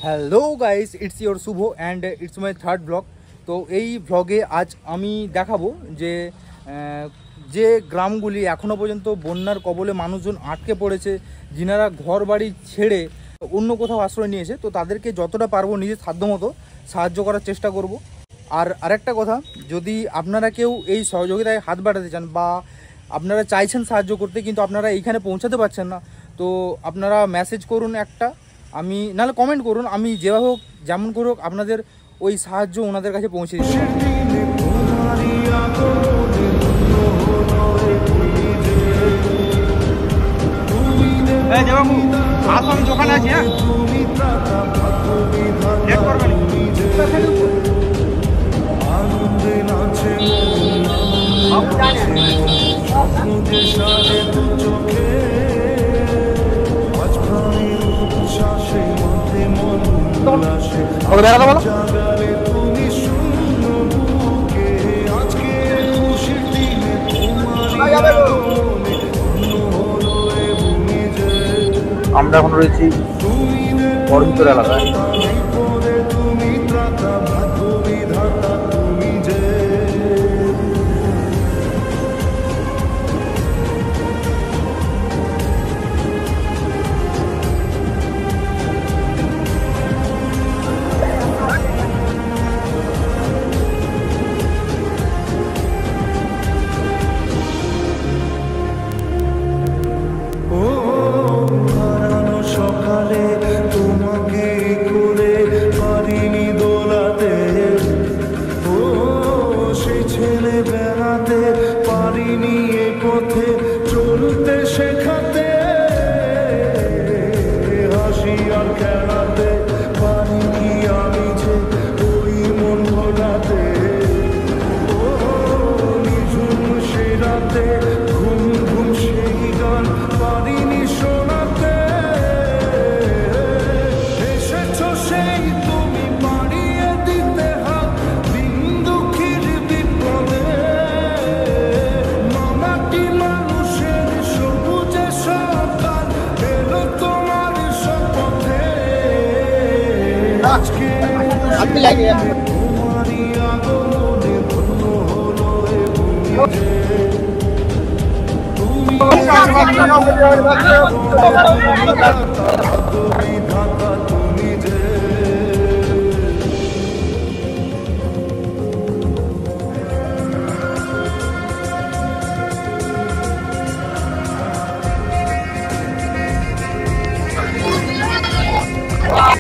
Hello guys, it's your Shubh and it's my third blog. তো এই ব্লগে আজ আমি দেখাবো যে যে গ্রামগুলি এখনও পর্যন্ত বন্যার কবলে মানুষজন আটকে পড়েছে, যিনারা ঘর বাড়ি ছেড়ে অন্য কোথাও আশ্রয় নিয়েছে, তো তাদেরকে যতটা পারবো নিজের সাধ্যমতো সাহায্য করার চেষ্টা করব। আর আরেকটা কথা, যদি আপনারা কেউ এই সহযোগিতায় হাত বাড়াতে চান বা আপনারা চাইছেন সাহায্য করতে কিন্তু আপনারা এইখানে পৌঁছাতে পারছেন না, তো আপনারা মেসেজ করুন একটা, আমি নাহলে কমেন্ট করুন, আমি যেভাবে হোক যেমন করে হোক আপনাদের ওই সাহায্য ওনাদের কাছে পৌঁছে দিচ্ছি। আমি দোকানে আছি, হ্যাঁ লেট করবেন। আমরা এখন রয়েছি বড়ভিতর এলাকায়।